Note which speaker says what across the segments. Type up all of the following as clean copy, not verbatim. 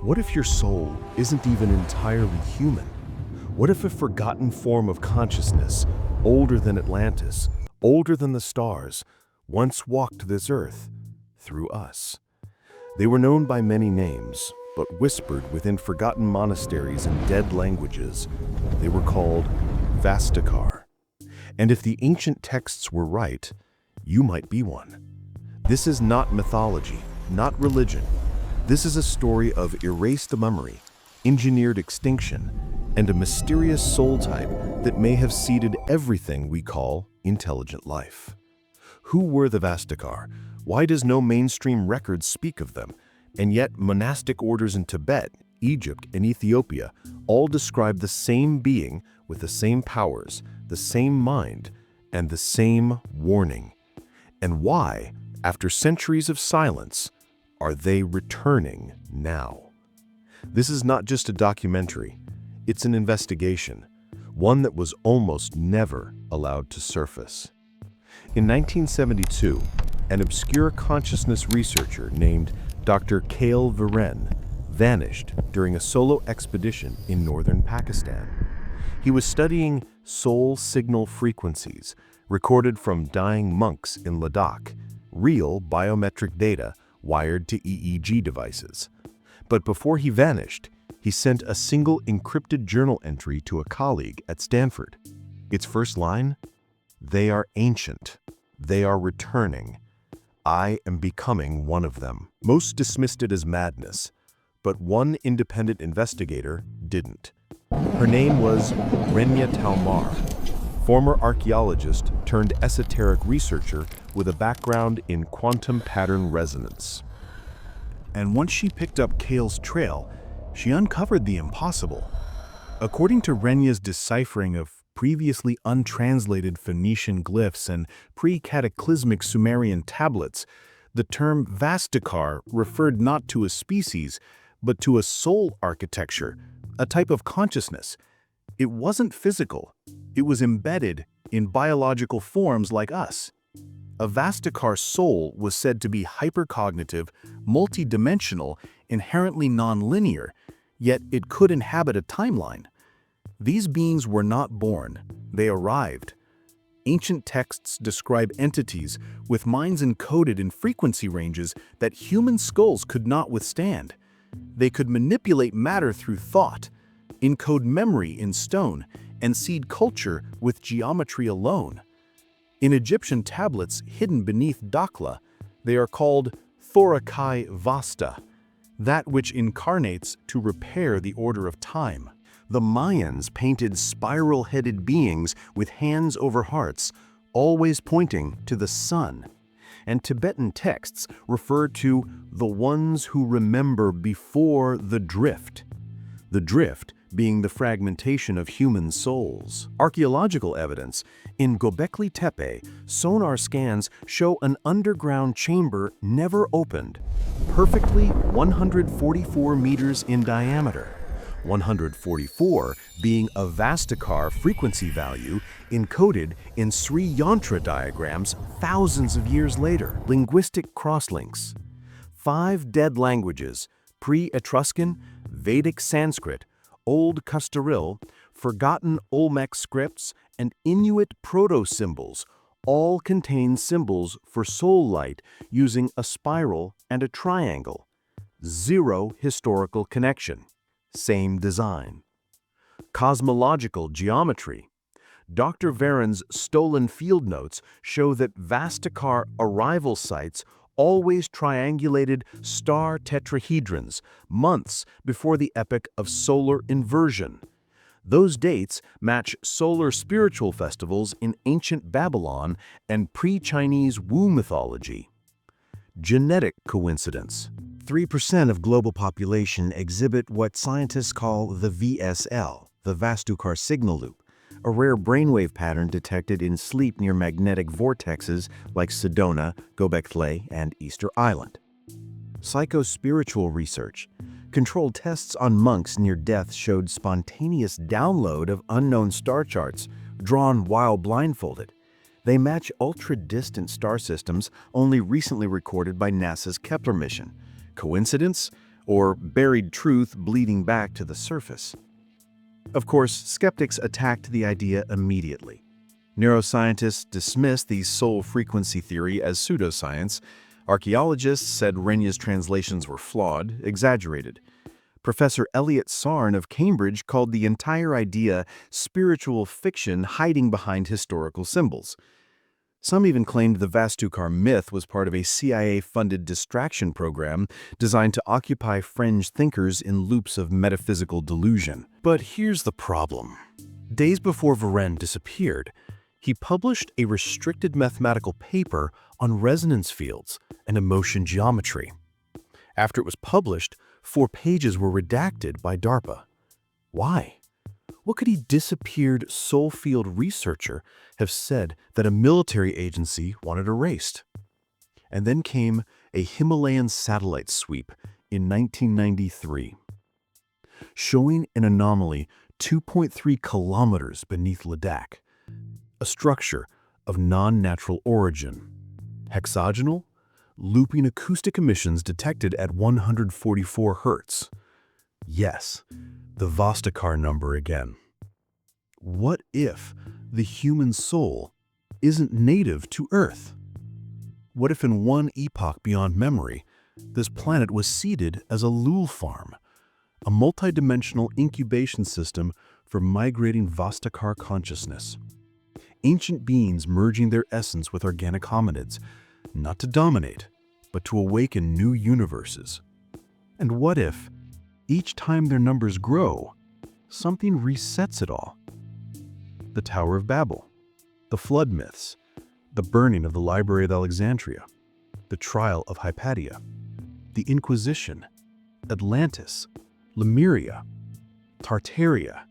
Speaker 1: What if your soul isn't even entirely human? What if a forgotten form of consciousness, older than Atlantis, older than the stars, once walked this earth through us? They were known by many names, but whispered within forgotten monasteries and dead languages. They were called Vastocar. And if the ancient texts were right, you might be one. This is not mythology, not religion. This is a story of erased memory, engineered extinction, and a mysterious soul type that may have seeded everything we call intelligent life. Who were the Vastocar? Why does no mainstream record speak of them? And yet monastic orders in Tibet, Egypt, and Ethiopia all describe the same being with the same powers, the same mind, and the same warning. And why, after centuries of silence, are they returning now? This is not just a documentary, it's an investigation, one that was almost never allowed to surface. In 1972, an obscure consciousness researcher named Dr. Kael Veren vanished during a solo expedition in northern Pakistan. He was studying soul signal frequencies recorded from dying monks in Ladakh, real biometric data wired to EEG devices. But before he vanished, he sent a single encrypted journal entry to a colleague at Stanford. Its first line: "They are ancient. They are returning. I am becoming one of them." Most dismissed it as madness, but one independent investigator didn't. Her name was Renya Talmar, former archaeologist turned esoteric researcher with a background in quantum pattern resonance. And once she picked up Kael's trail, she uncovered the impossible. According to Renya's deciphering of previously untranslated Phoenician glyphs and pre-cataclysmic Sumerian tablets, the term Vastocar referred not to a species, but to a soul architecture, a type of consciousness. It wasn't physical. It was embedded in biological forms like us. A Vastocar soul was said to be hypercognitive, multidimensional, inherently nonlinear, yet it could inhabit a timeline. These beings were not born, they arrived. Ancient texts describe entities with minds encoded in frequency ranges that human skulls could not withstand. They could manipulate matter through thought, encode memory in stone, and seed culture with geometry alone. In Egyptian tablets hidden beneath Dakhla, they are called Thorakai Vasta, that which incarnates to repair the order of time. The Mayans painted spiral-headed beings with hands over hearts, always pointing to the sun. And Tibetan texts refer to the ones who remember before the drift. The drift being the fragmentation of human souls. Archaeological evidence in Göbekli Tepe, sonar scans show an underground chamber never opened, perfectly 144 meters in diameter. 144 being a Vastocar frequency value encoded in Sri Yantra diagrams thousands of years later. Linguistic crosslinks. 5 dead languages, pre-Etruscan, Vedic Sanskrit, Old Custoril, forgotten Olmec scripts, and Inuit proto-symbols all contain symbols for soul light using a spiral and a triangle. 0 historical connection. Same design. Cosmological geometry. Dr. Veren's stolen field notes show that Vastocar arrival sites always triangulated star tetrahedrons months before the epoch of solar inversion. Those dates match solar spiritual festivals in ancient Babylon and pre-Chinese Wu mythology. Genetic coincidence. 3% of global population exhibit what scientists call the VSL, the Vastocar signal loop, a rare brainwave pattern detected in sleep near magnetic vortexes like Sedona, Göbekli, and Easter Island. Psychospiritual research. Controlled tests on monks near death showed spontaneous download of unknown star charts, drawn while blindfolded. They match ultra-distant star systems only recently recorded by NASA's Kepler mission. Coincidence?
Speaker 2: or buried truth bleeding back to the surface. Of course, skeptics attacked the idea immediately. Neuroscientists dismissed the soul frequency theory as pseudoscience. Archaeologists said Renya's translations were flawed, exaggerated. Professor Elliot Sarn of Cambridge called the entire idea spiritual fiction hiding behind historical symbols. Some even claimed the Vastocar myth was part of a CIA-funded distraction program designed to occupy fringe thinkers in loops of metaphysical delusion. But here's the problem. Days before Veren disappeared, he published a restricted mathematical paper on resonance fields and emotion geometry. After it was published, 4 pages were redacted by DARPA. Why? What could a disappeared soul field researcher have said that a military agency wanted erased? And then came a Himalayan satellite sweep in 1993, showing an anomaly 2.3 kilometers beneath Ladakh, a structure of non-natural origin, hexagonal, looping acoustic emissions detected at 144 Hertz. Yes, the Vastocar number again. What if the human soul isn't native to Earth? What if in one epoch beyond memory, this planet was seeded as a lul farm, a multidimensional incubation system for migrating Vastocar consciousness? Ancient beings merging their essence with organic hominids, not to dominate, but to awaken new universes. And what if, each time their numbers grow, something resets it all? The Tower of Babel, the flood myths, the burning of the Library of Alexandria, the trial of Hypatia, the Inquisition, Atlantis, Lemuria, Tartaria.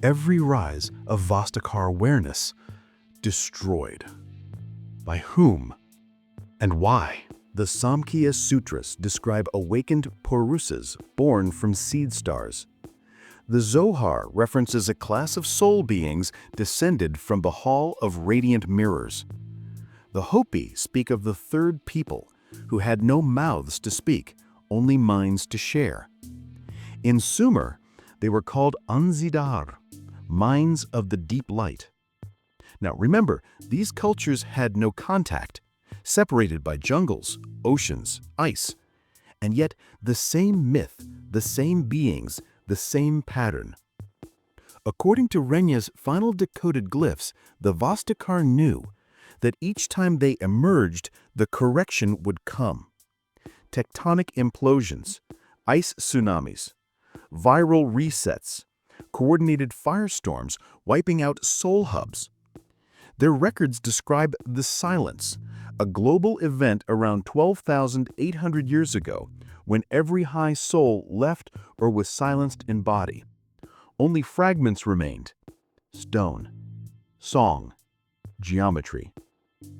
Speaker 2: Every rise of Vastocar awareness destroyed. By whom and why? The Samkhya Sutras describe awakened Purusas born from seed stars. The Zohar references a class of soul beings descended from the Hall of Radiant Mirrors. The Hopi speak of the third people who had no mouths to speak, only minds to share. In Sumer, they were called Anzidar, minds of the deep light. Now remember, these cultures had no contact, separated by jungles, oceans, ice. And yet the same myth, the same beings, the same pattern. According to Renya's final decoded glyphs, the Vastocar knew that each time they emerged, the correction would come. Tectonic implosions, ice tsunamis, viral resets, coordinated firestorms wiping out soul hubs. Their records describe the Silence, a global event around 12,800 years ago when every high soul left or was silenced in body. Only fragments remained: stone, song, geometry.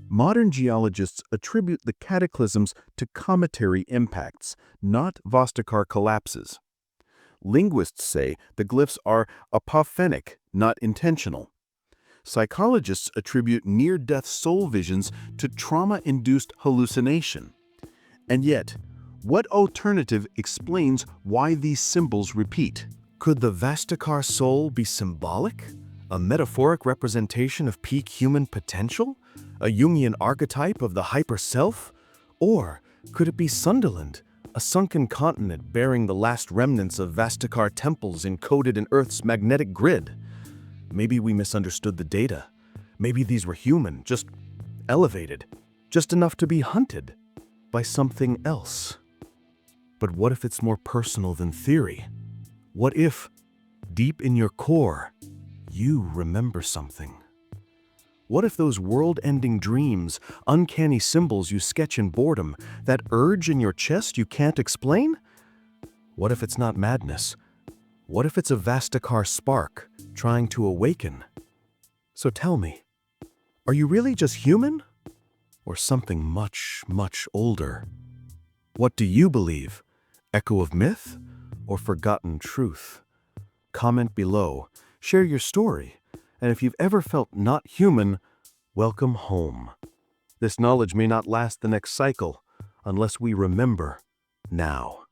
Speaker 2: Modern geologists attribute the cataclysms to cometary impacts, not Vastocar collapses. Linguists say the glyphs are apophenic, not intentional. Psychologists attribute near-death soul visions to trauma-induced hallucination. And yet, what alternative explains why these symbols repeat? Could the Vastocar soul be symbolic? A metaphoric representation of peak human potential? A Jungian archetype of the hyper-self? Or could it be Sunderland, a sunken continent bearing the last remnants of Vastocar temples encoded in Earth's magnetic grid? Maybe we misunderstood the data. Maybe these were human, just elevated, just enough to be hunted by something else. But what if it's more personal than theory? What if, deep in your core, you remember something? What if those world-ending dreams, uncanny symbols you sketch in boredom, that urge in your chest you can't explain? What if it's not madness? What if it's a Vastocar spark trying to awaken? So tell me, are you really just human? Or something much, much older? What do you believe? Echo of myth or forgotten truth? Comment below, share your story, and if you've ever felt not human, welcome home. This knowledge may not last the next cycle unless we remember now.